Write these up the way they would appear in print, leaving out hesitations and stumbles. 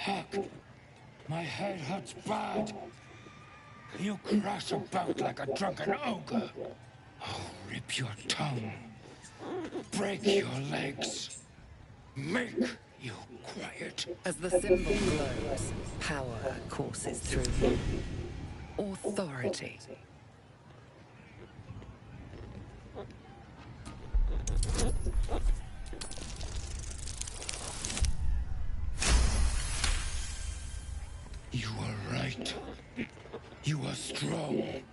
heck? My head hurts bad. You crash about like a drunken ogre. I'll rip your tongue. Break your legs. Make you quiet. As the symbol glows, power courses through you. Authority. You are right. You are strong.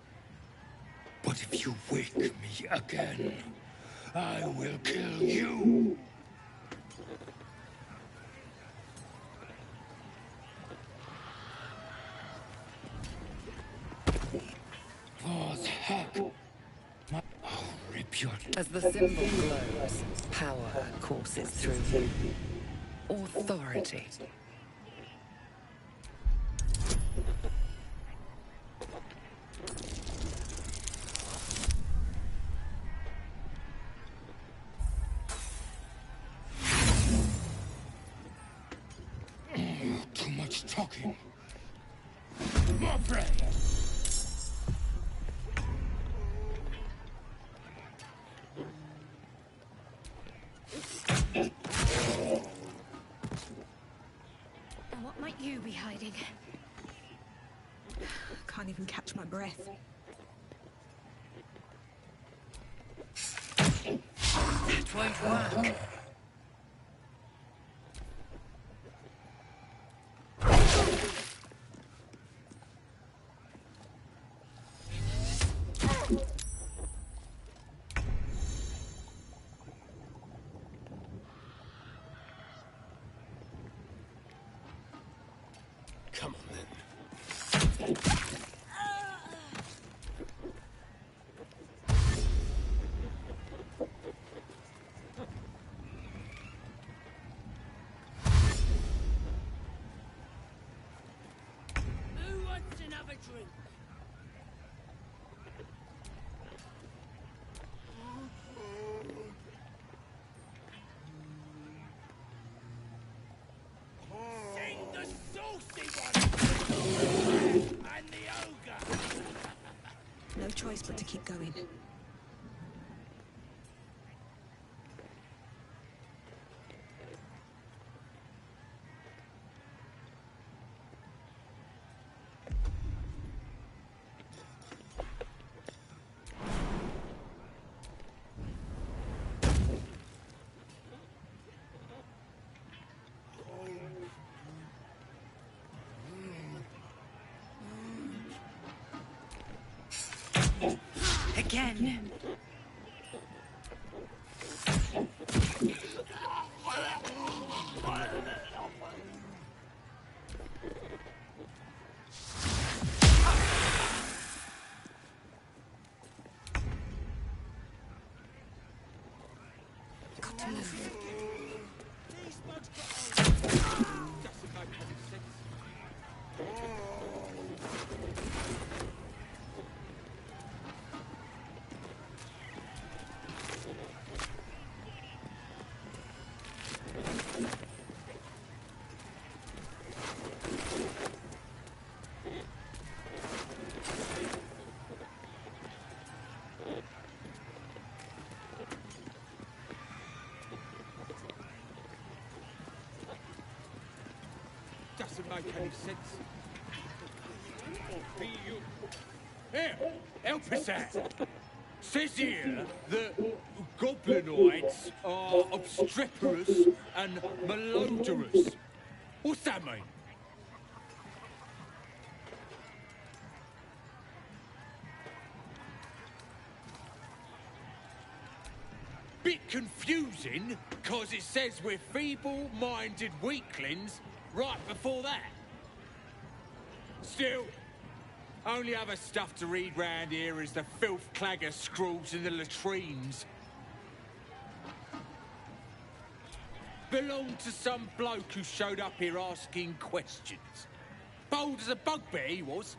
But if you wake me again, I will kill you. For heck. I'll rip your... As the symbol glows, power courses through you. Authority. Too much talking. More prey. And what might you be hiding? Can't even catch my breath. That won't work. Come on then. Who wants another drink? Sing the saucy one! And the ogre! No choice but to keep going. Again. Got to move. Doesn't make any sense. Be you. Here, help us out. Says here that goblinoids are obstreperous and malodorous. What's that mean? Bit confusing, cause it says we're feeble-minded weaklings right before that. Still, only other stuff to read round here is the filth clagger scrawls in the latrines. Belonged to some bloke who showed up here asking questions. Bold as a bugbear he was.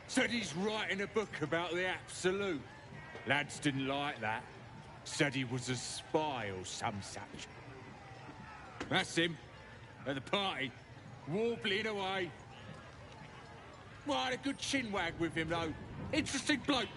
Said he's writing a book about the Absolute. Lads didn't like that. Said he was a spy or some such. That's him, at the party. warbling away. Well, I had a good chinwag with him, though. Interesting bloke.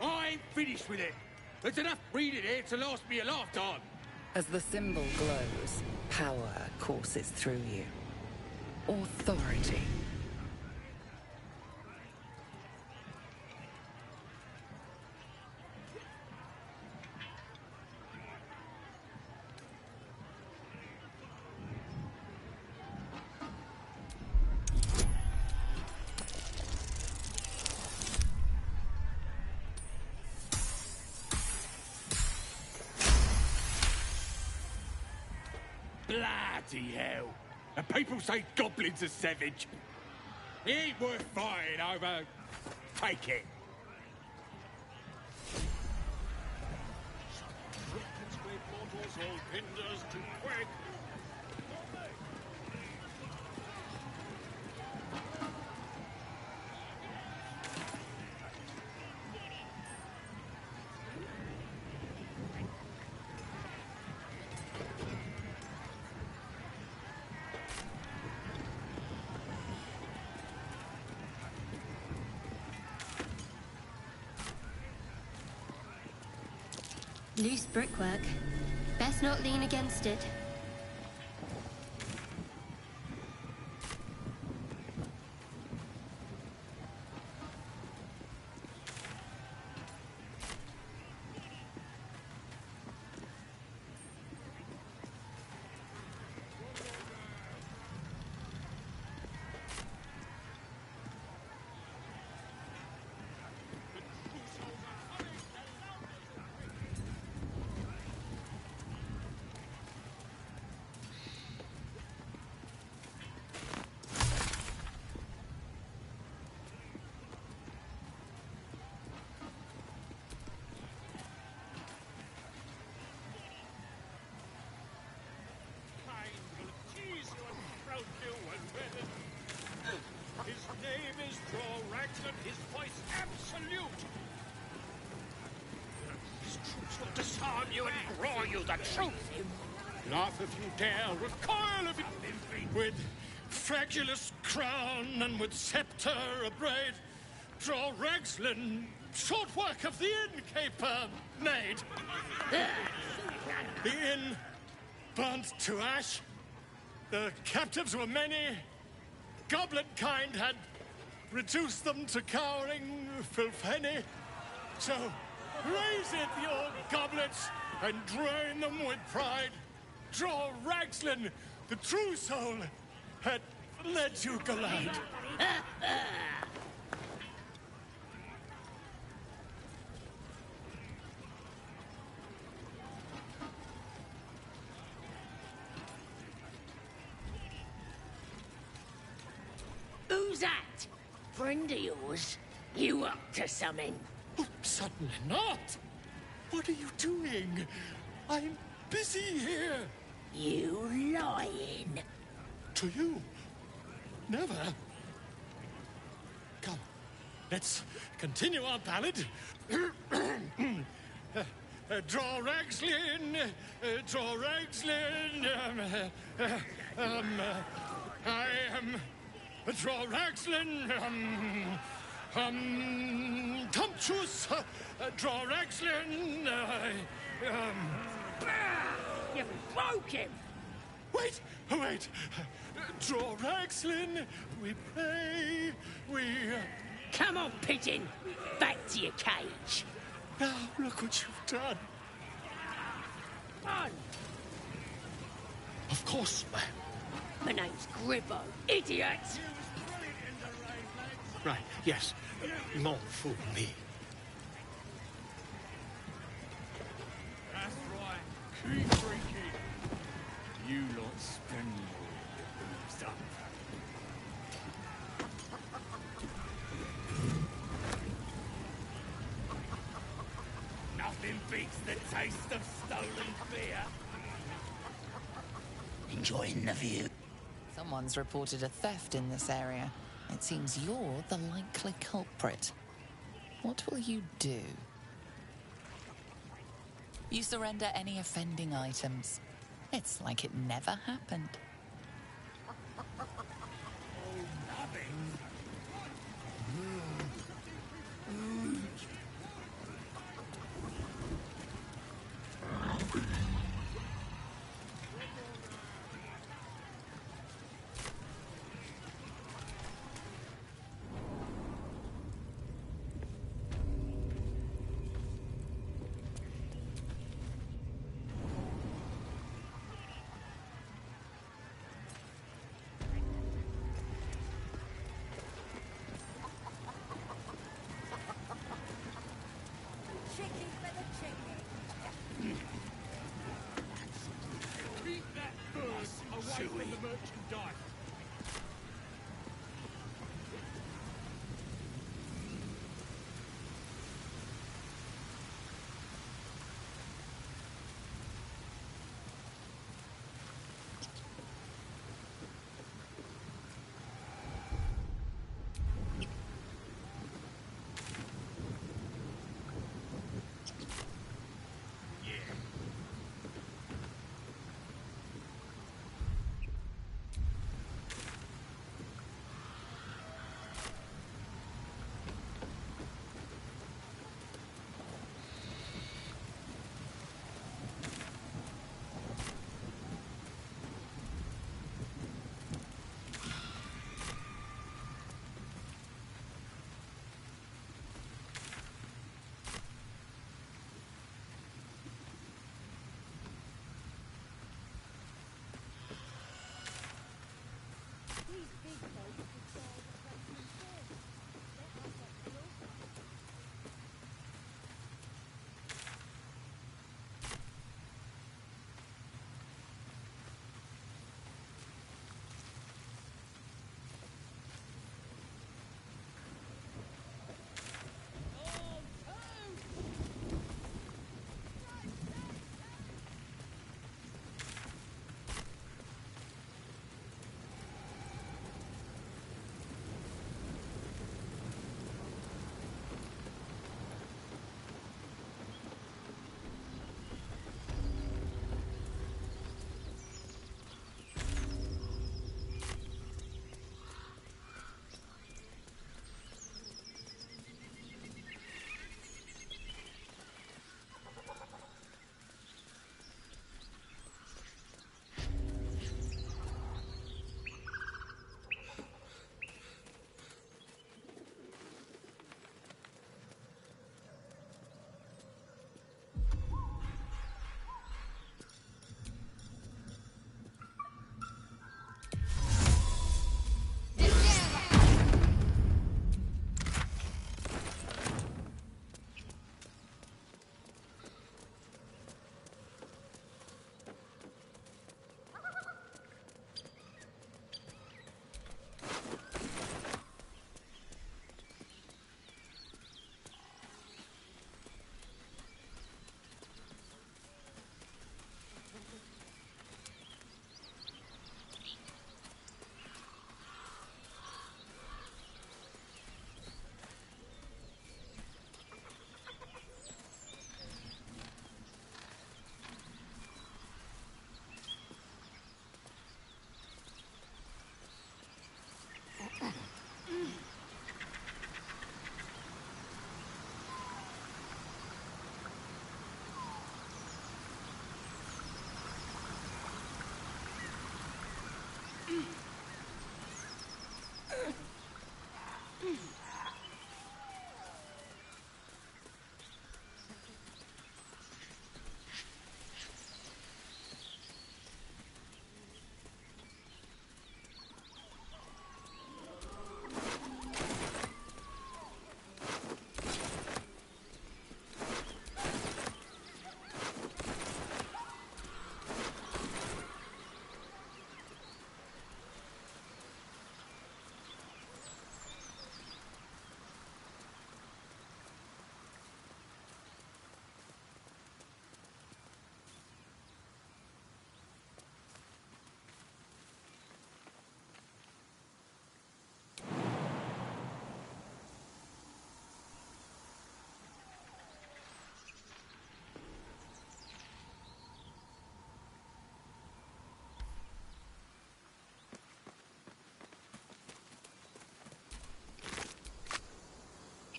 I ain't finished with it. There's enough reading here to last me a lifetime. As the symbol glows, power courses through you. Authority. Bloody hell. And people say goblins are savage. It ain't worth fighting over. Take it. Loose brickwork. Best not lean against it. His name is Draw Raglan, his voice absolute. His troops will disarm you and roar you the truth. Laugh if you dare, recoil if you... With fragilus crown and with scepter abraid, Draw Raglan, short work of the innkeeper made. The inn burnt to ash. The captives were many. Goblet kind had reduced them to cowering filfhenny. So raise it, your goblets, and drain them with pride. Draw Raglan, the true soul, had led you glide. Who's that? Friend of yours? You up to something? Oh, certainly not. What are you doing? I'm busy here. You lying. To you? Never. Come, let's continue our ballad. Draw Raglan, draw Raglan. I am Draw Raglan. Tumptuous. Draw Raglan. You broke him. Wait, wait. Draw Raglan. We pray. We. Come on, pigeon. Back to your cage. Now look what you've done. On. Of course, ma'am. My name's Gribbo. Idiot. Right, yes. Not fool me. That's right. Keep drinking. You lot spend your booze up. Nothing beats the taste of stolen beer. Enjoying the view. Someone's reported a theft in this area. It seems you're the likely culprit. What will you do? You surrender any offending items. It's like it never happened. Keep that bird away from the merchandise.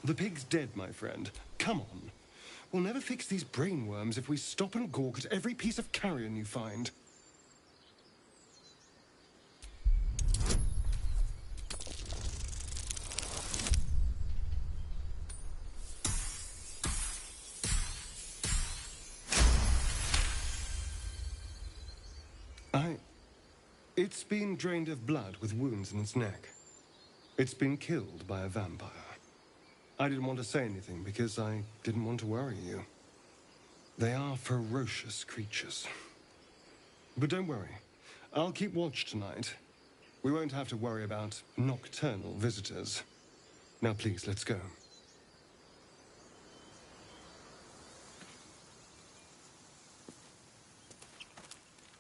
The pig's dead, my friend. Come on. We'll never fix these brainworms if we stop and gawk at every piece of carrion you find. It's been drained of blood with wounds in its neck. It's been killed by a vampire. I didn't want to say anything because I didn't want to worry you. They are ferocious creatures. But don't worry. I'll keep watch tonight. We won't have to worry about nocturnal visitors. Now please, let's go.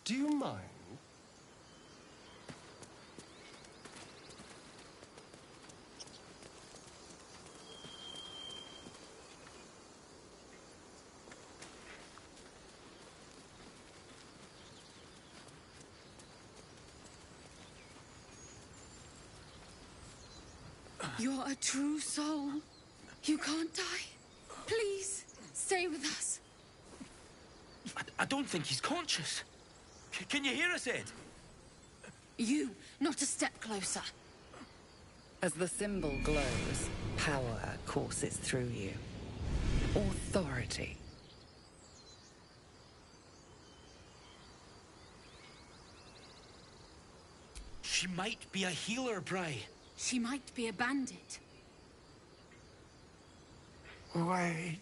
Do you mind? You're a true soul. You can't die. Please, stay with us. I don't think he's conscious. Can you hear us, Ed? You, not a step closer. As the symbol glows, power courses through you. Authority. She might be a healer, Bri. She might be a bandit. Wait.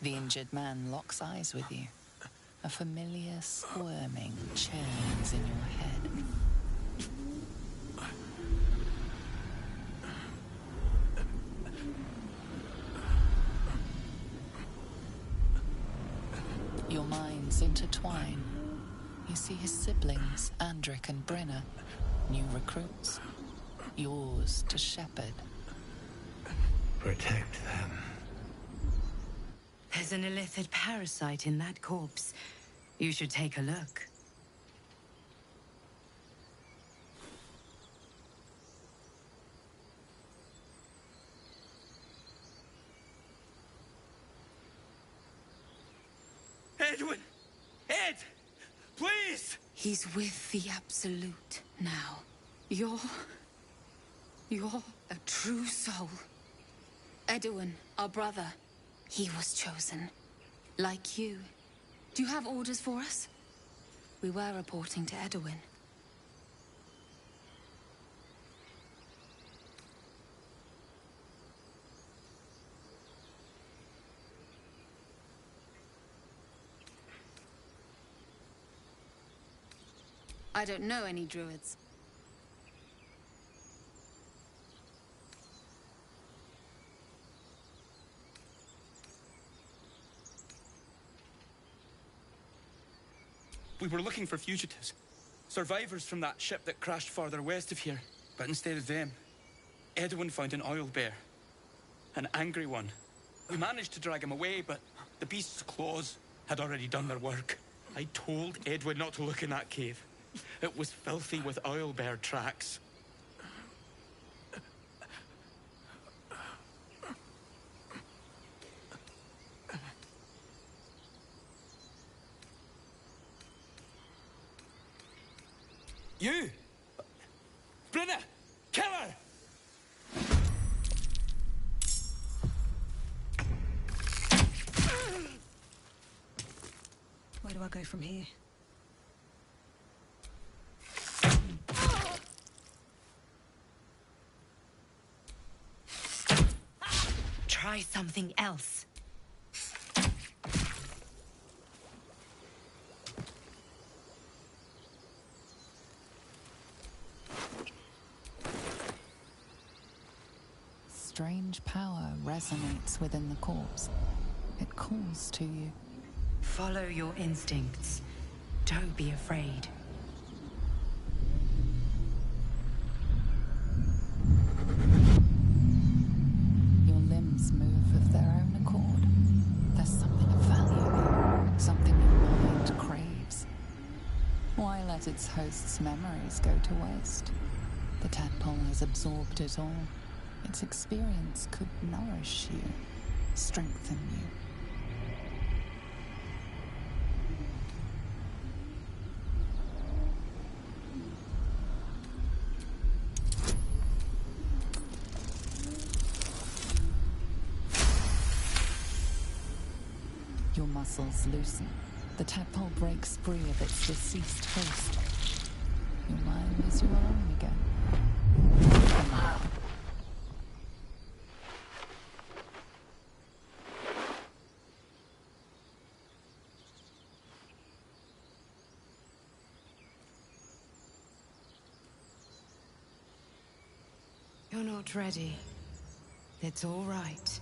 The injured man locks eyes with you. A familiar squirming churns in your head. Your minds intertwine. You see his siblings, Andric and Brenna, new recruits. Yours to shepherd. Protect them. There's an illithid parasite in that corpse. You should take a look. Edwin! Ed! Please! He's with the Absolute now. You're a true soul. Edwin, our brother, he was chosen. Like you. Do you have orders for us? We were reporting to Edwin. I don't know any druids. We were looking for fugitives. Survivors from that ship that crashed farther west of here. But instead of them, Edwin found an oil bear. An angry one. We managed to drag him away, but the beast's claws had already done their work. I told Edwin not to look in that cave. It was filthy with oil bear tracks. You! Brenna! Kill her! Where do I go from here? Try something else. Strange power resonates within the corpse. It calls to you. Follow your instincts. Don't be afraid. Your limbs move of their own accord. There's something of value, something your mind craves. Why let its host's memories go to waste? The tadpole has absorbed it all. Its experience could nourish you, strengthen you. Your muscles loosen. The tadpole breaks free of its deceased host. Your mind is your own again. You're not ready. It's all right.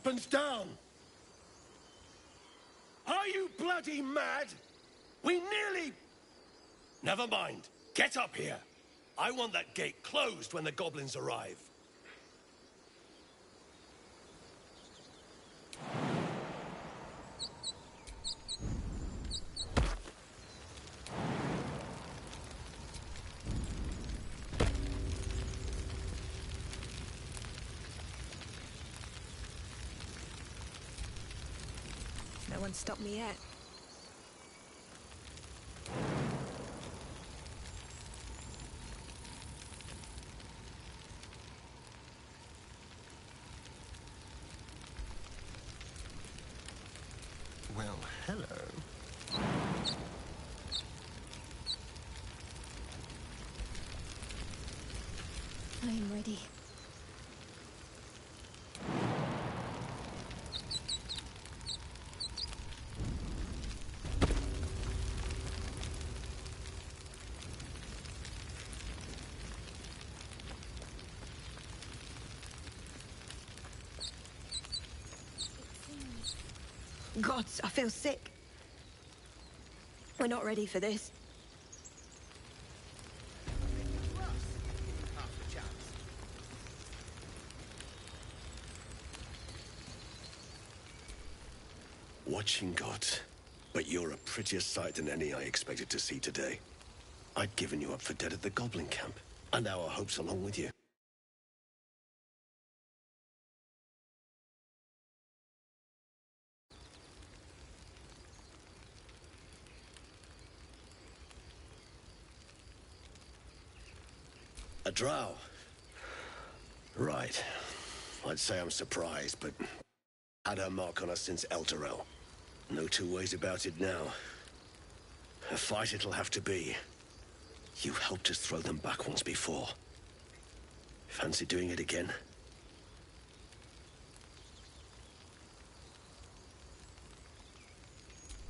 Weapons down! Are you bloody mad? We nearly... Never mind. Get up here. I want that gate closed when the goblins arrive. No one stopped me yet. Well, hello. I am ready. Gods, I feel sick. We're not ready for this. Watching gods. But you're a prettier sight than any I expected to see today. I'd given you up for dead at the goblin camp, and now our hopes along with you. A drow. Right. I'd say I'm surprised, but had her mark on us since Elturel. No two ways about it now. A fight it'll have to be. You helped us throw them back once before. Fancy doing it again?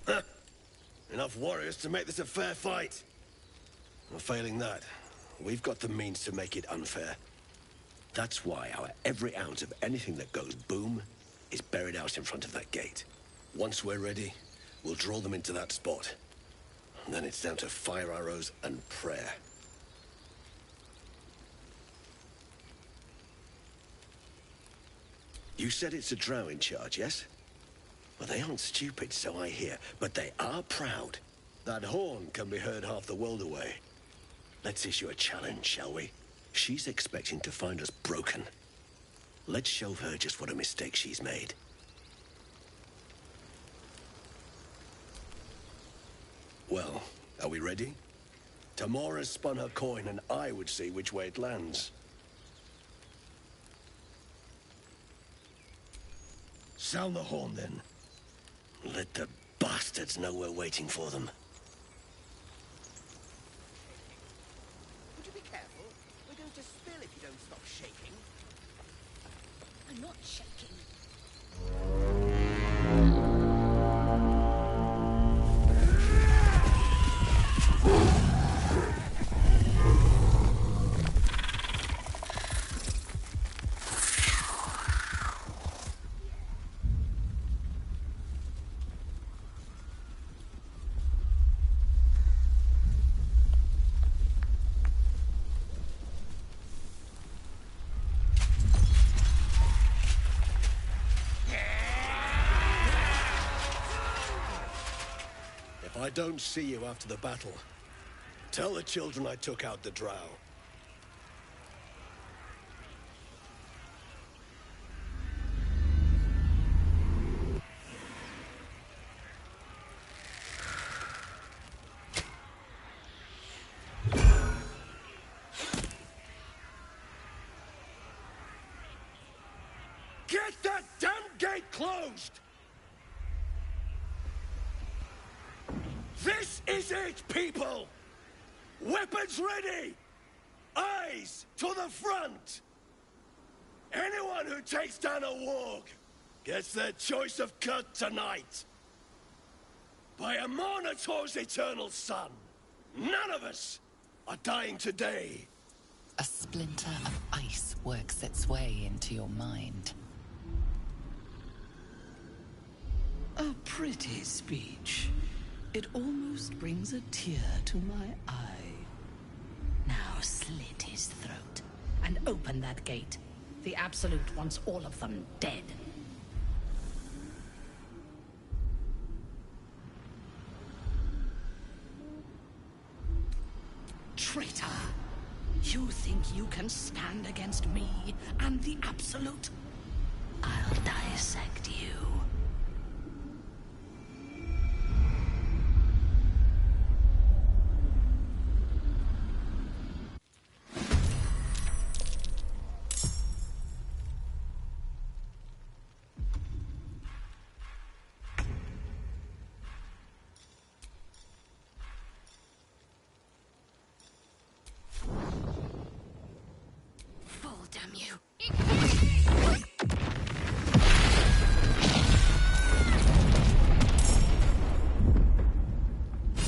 Huh. Enough warriors to make this a fair fight. Well, failing that, we've got the means to make it unfair. That's why our every ounce of anything that goes boom is buried out in front of that gate. Once we're ready, we'll draw them into that spot. And then it's down to fire arrows and prayer. You said it's a drow in charge, yes? Well, they aren't stupid, so I hear, but they are proud. That horn can be heard half the world away. Let's issue a challenge, shall we? She's expecting to find us broken. Let's show her just what a mistake she's made. Well, are we ready? Tamora's spun her coin, and I would see which way it lands. Sound the horn, then. Let the bastards know we're waiting for them. Would you be careful? We're going to spill if you don't stop shaking. I'm not shaking. If I don't see you after the battle, tell the children I took out the drow. Get that damn gate closed! This is it, people! Weapons ready! Eyes to the front! Anyone who takes down a warg gets their choice of cut tonight. By Amarnator's eternal son, none of us are dying today. A splinter of ice works its way into your mind. A pretty speech. It almost brings a tear to my eye. Now slit his throat and open that gate. The Absolute wants all of them dead. Traitor! You think you can stand against me and the Absolute? I'll dissect you. Fall, damn you.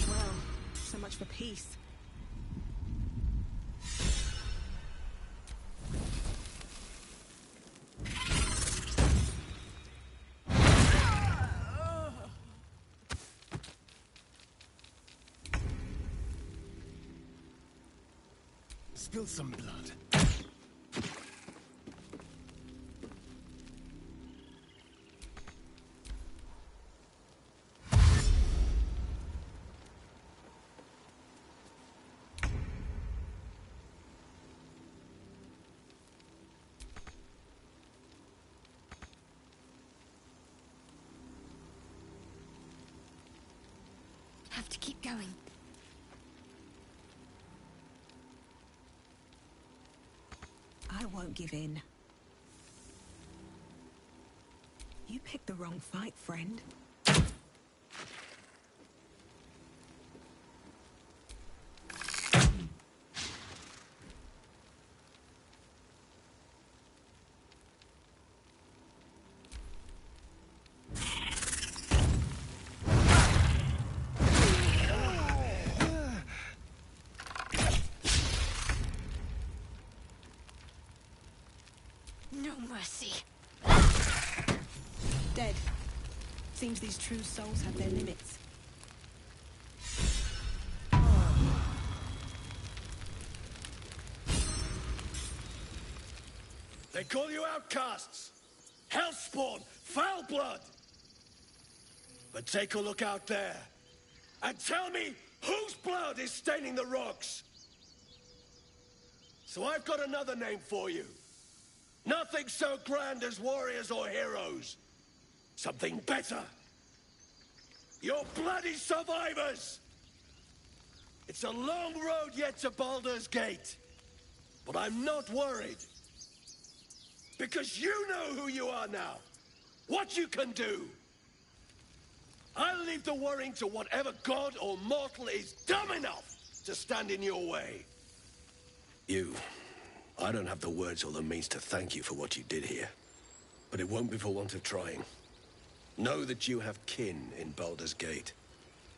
Well, so much for peace. Spill some blood. Have to keep going. I won't give in. You picked the wrong fight, friend. No mercy. Dead. Seems these true souls have their limits. They call you outcasts, hellspawn, foul blood. But take a look out there, and tell me whose blood is staining the rocks. So I've got another name for you. Nothing so grand as warriors or heroes. Something better. You're bloody survivors! It's a long road yet to Baldur's Gate. But I'm not worried. Because you know who you are now. What you can do. I'll leave the worrying to whatever god or mortal is dumb enough to stand in your way. I don't have the words or the means to thank you for what you did here. But it won't be for want of trying. Know that you have kin in Baldur's Gate.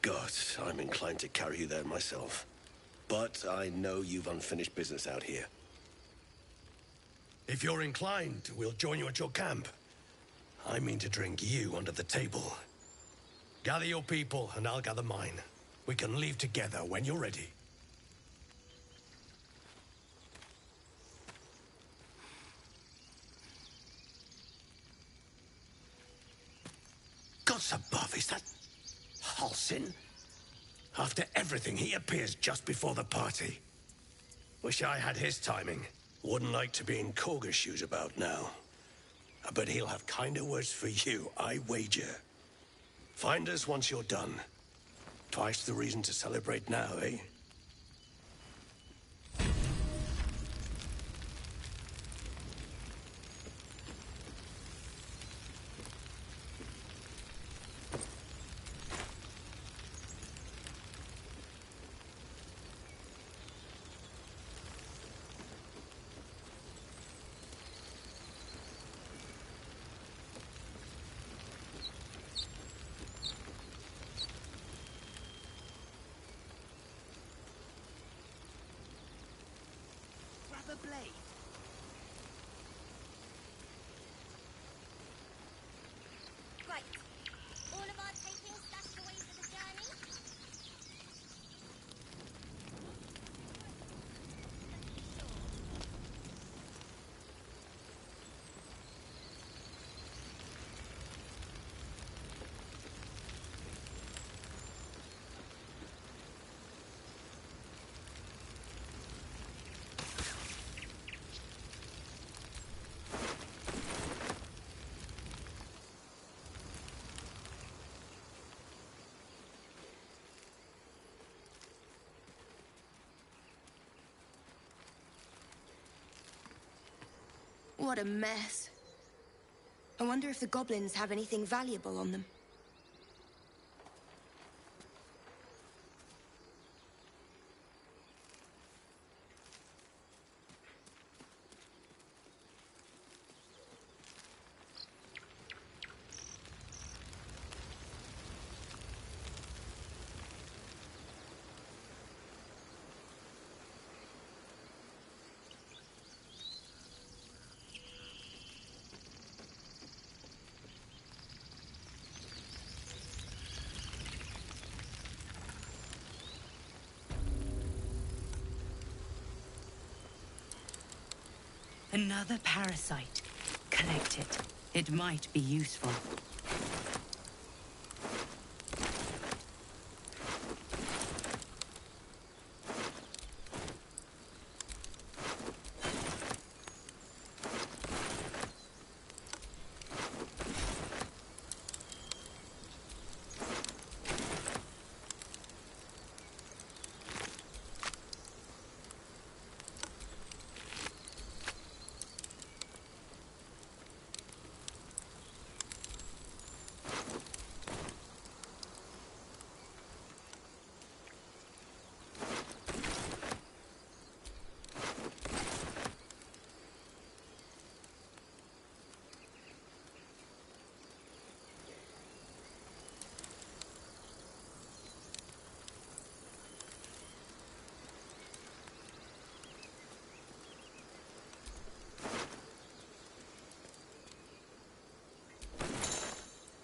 God, I'm inclined to carry you there myself. But I know you've unfinished business out here. If you're inclined, we'll join you at your camp. I mean to drink you under the table. Gather your people, and I'll gather mine. We can leave together when you're ready. Gods above, is that Halsin? After everything, he appears just before the party. Wish I had his timing. Wouldn't like to be in Korga's shoes about now. But he'll have kinder words for you, I wager. Find us once you're done. Twice the reason to celebrate now, eh? Grab a blade. Right. All of What a mess. I wonder if the goblins have anything valuable on them. Another parasite. Collect it. It might be useful.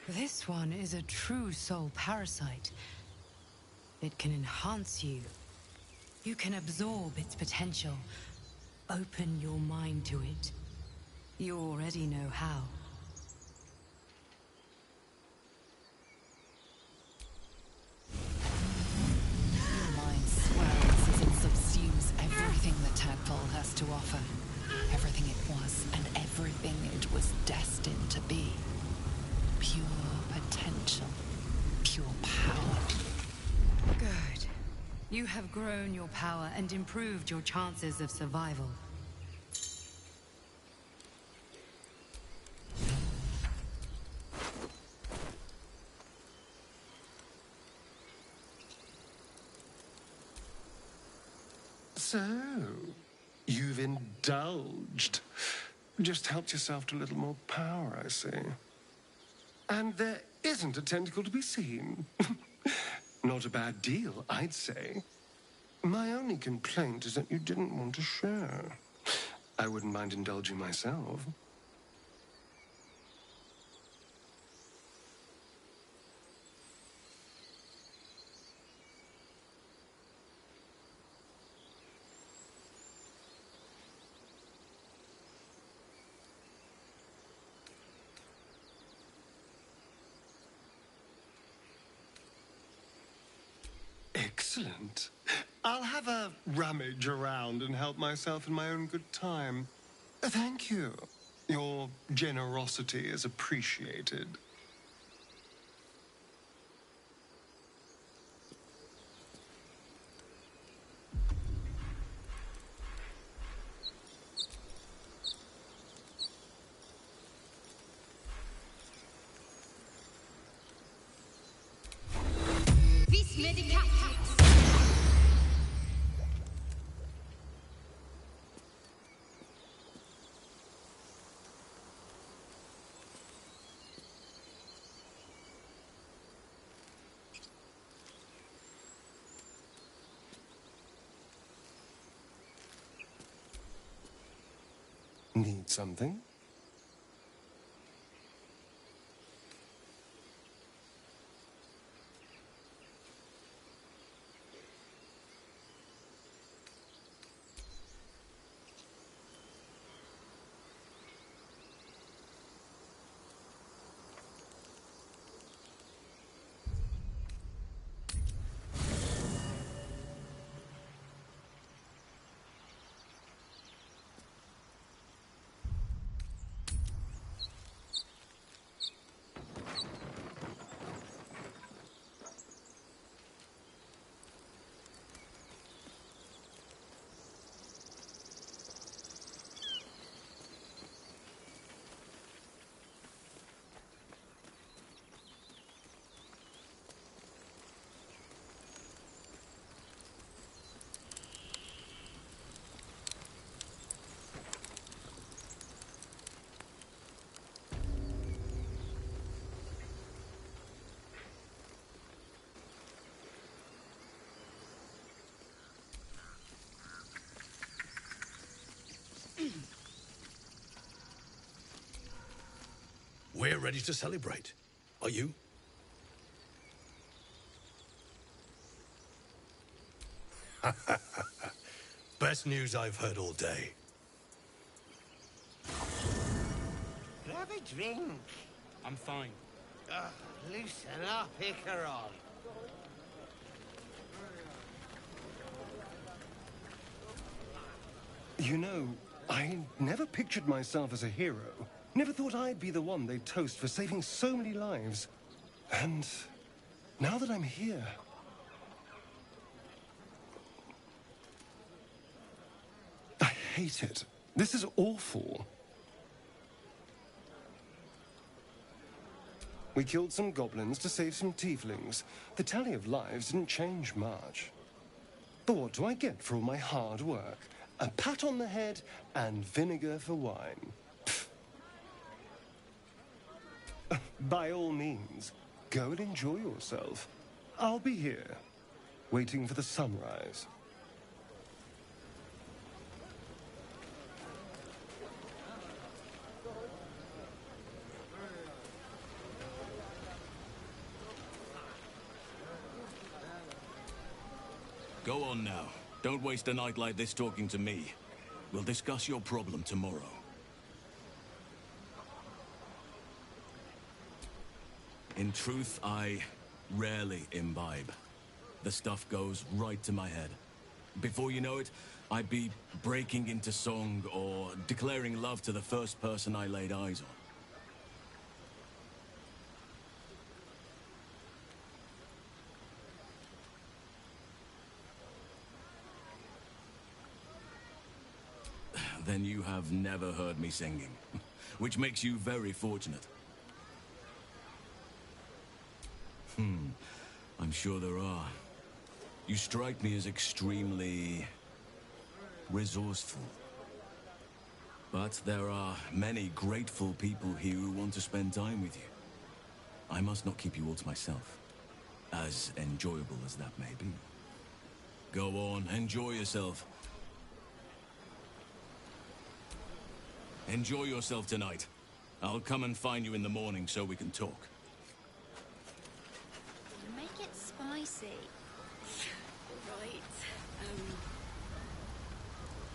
This one is a true soul parasite. It can enhance you. You can absorb its potential. Open your mind to it. You already know how. Your mind swells as it subsumes everything that Tadpole has to offer. Everything it was and everything it was destined to be. Pure potential. Pure power. Good. You have grown your power and improved your chances of survival. So, you've indulged. Just helped yourself to a little more power, I see. And there isn't a tentacle to be seen. Not a bad deal, I'd say. My only complaint is that you didn't want to share. I wouldn't mind indulging myself. Excellent. I'll have a rummage around and help myself in my own good time. Thank you. Your generosity is appreciated. Vis medicatrix. Need something? We're ready to celebrate. Are you? Best news I've heard all day. Have a drink. I'm fine. Loosen up, Icaron. You know, I never pictured myself as a hero. Never thought I'd be the one they'd toast for saving so many lives. And now that I'm here... I hate it. This is awful. We killed some goblins to save some tieflings. The tally of lives didn't change much. But what do I get for all my hard work? A pat on the head and vinegar for wine. By all means, go and enjoy yourself. I'll be here, waiting for the sunrise. Go on now. Don't waste a night like this talking to me. We'll discuss your problem tomorrow. In truth, I rarely imbibe. The stuff goes right to my head. Before you know it, I'd be breaking into song or declaring love to the first person I laid eyes on. Then you have never heard me singing, which makes you very fortunate. I'm sure there are. You strike me as extremely resourceful. But there are many grateful people here who want to spend time with you. I must not keep you all to myself, as enjoyable as that may be. Go on, enjoy yourself. Enjoy yourself tonight. I'll come and find you in the morning so we can talk. Make it spicy. Right.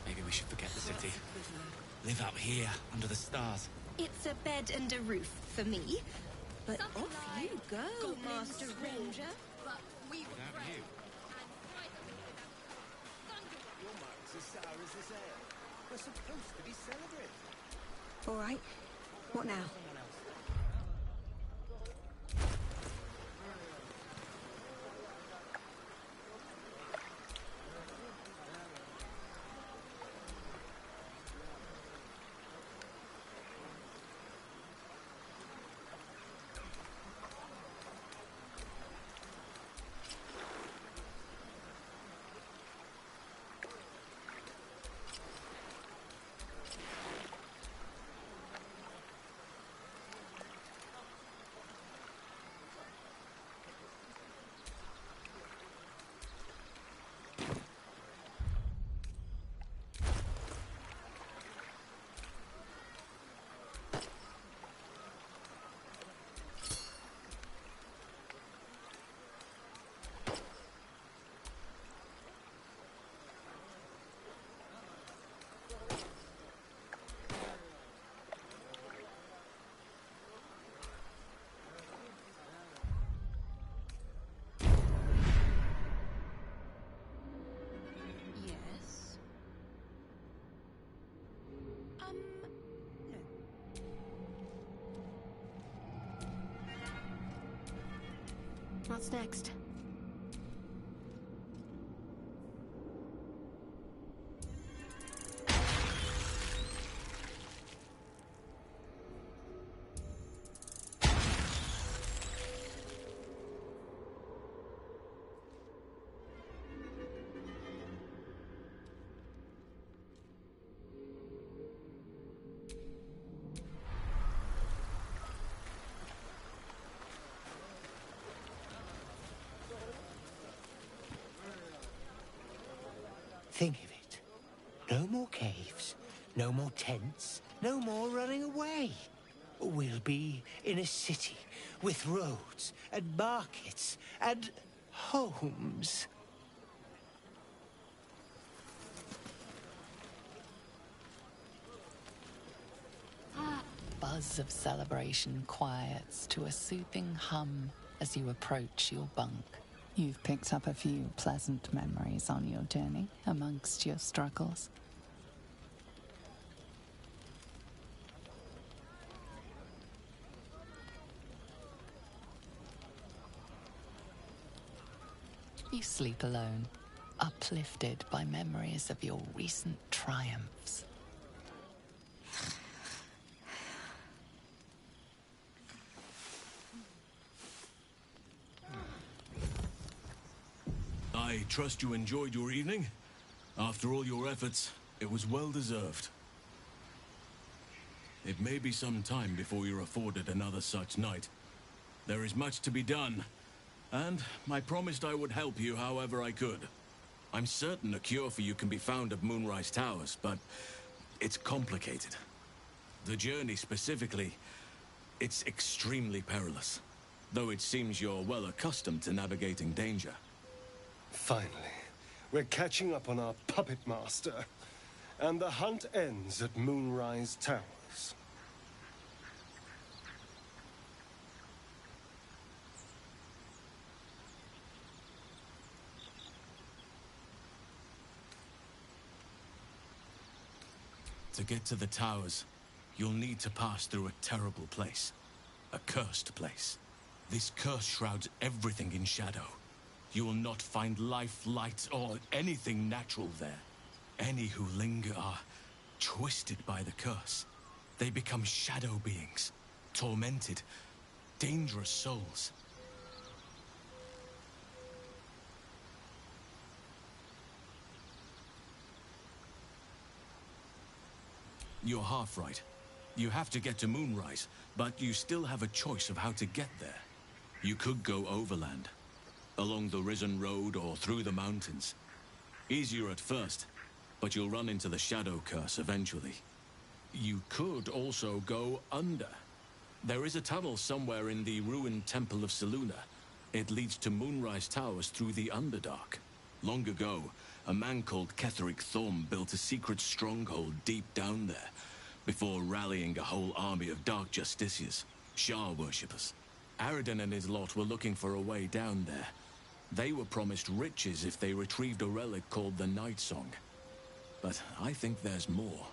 Maybe we should forget the city. Live out here, under the stars. It's a bed and a roof for me. But off you go, Master Ranger. But we were friends. Your mark's as sour as this ale. We're supposed to be celebrating. All right. What now? What's next? Think of it. No more caves, no more tents, no more running away. We'll be in a city with roads and markets and homes. Buzz of celebration quiets to a soothing hum as you approach your bunk. You've picked up a few pleasant memories on your journey amongst your struggles. You sleep alone, uplifted by memories of your recent triumphs. I trust you enjoyed your evening. After all your efforts, it was well deserved. It may be some time before you're afforded another such night. There is much to be done, and I promised I would help you however I could. I'm certain a cure for you can be found at Moonrise Towers, but it's complicated. The journey specifically, it's extremely perilous, though it seems you're well accustomed to navigating danger. Finally, we're catching up on our puppet master, and the hunt ends at Moonrise Towers. To get to the towers, you'll need to pass through a terrible place. A cursed place. This curse shrouds everything in shadow. You will not find life, light, or anything natural there. Any who linger are twisted by the curse. They become shadow beings, tormented, dangerous souls. You're half right. You have to get to Moonrise, but you still have a choice of how to get there. You could go overland, along the Risen Road or through the mountains. Easier at first, but you'll run into the Shadow Curse eventually. You could also go under. There is a tunnel somewhere in the ruined Temple of Selûne. It leads to Moonrise Towers through the Underdark. Long ago, a man called Ketheric Thorm built a secret stronghold deep down there, before rallying a whole army of Dark Justiciars, Shah worshippers. Aradin and his lot were looking for a way down there. They were promised riches if they retrieved a relic called the Night Song. But I think there's more.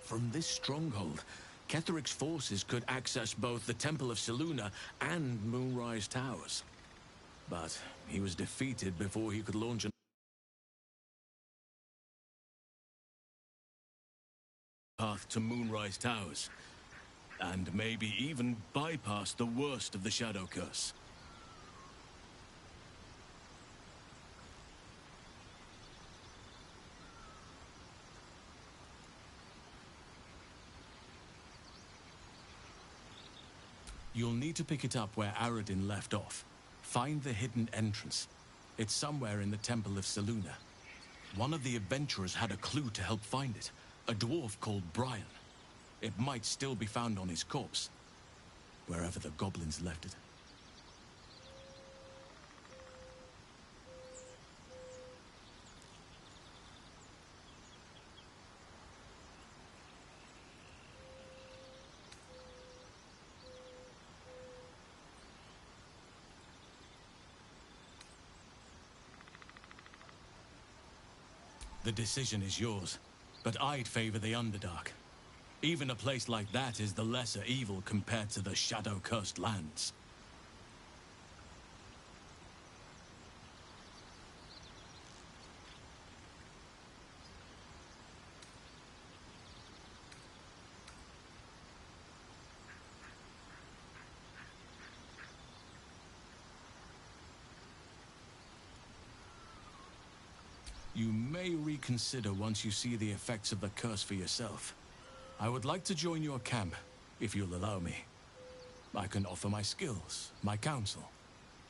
From this stronghold, Ketheric's forces could access both the Temple of Selûne and Moonrise Towers. But he was defeated before he could launch an path to Moonrise Towers, and maybe even bypass the worst of the Shadow Curse. You'll need to pick it up where Aradin left off. Find the hidden entrance. It's somewhere in the Temple of Selûne. One of the adventurers had a clue to help find it. A dwarf called Brian. It might still be found on his corpse, wherever the goblins left it. The decision is yours, but I'd favor the Underdark. Even a place like that is the lesser evil compared to the shadow-cursed lands. You may reconsider once you see the effects of the curse for yourself. I would like to join your camp, if you'll allow me. I can offer my skills, my counsel.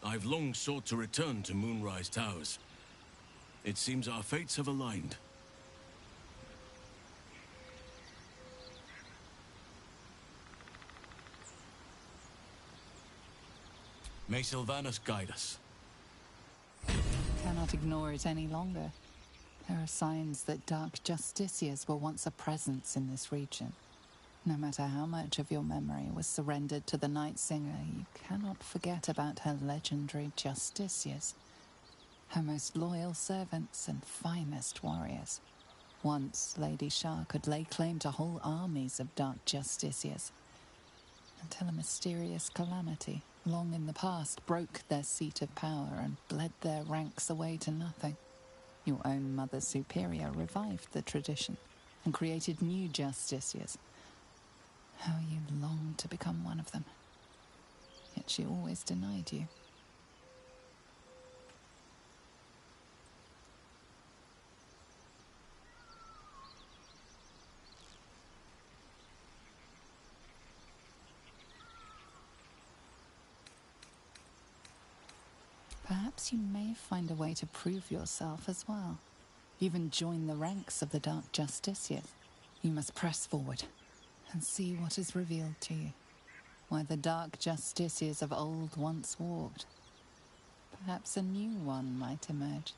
I've long sought to return to Moonrise Towers. It seems our fates have aligned. May Sylvanus guide us. Cannot ignore it any longer. There are signs that dark justiciars were once a presence in this region. No matter how much of your memory was surrendered to the Night Singer, you cannot forget about her legendary justiciars. Her most loyal servants and finest warriors. Once, Lady Shah could lay claim to whole armies of dark justiciars, until a mysterious calamity, long in the past, broke their seat of power and bled their ranks away to nothing. Your own Mother Superior revived the tradition and created new justiciars. How you longed to become one of them. Yet she always denied you. Perhaps you may find a way to prove yourself as well. Even join the ranks of the Dark Justiciars. You must press forward and see what is revealed to you. Where the Dark Justiciars of old once walked. Perhaps a new one might emerge.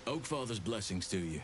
Oakfather's blessings to you.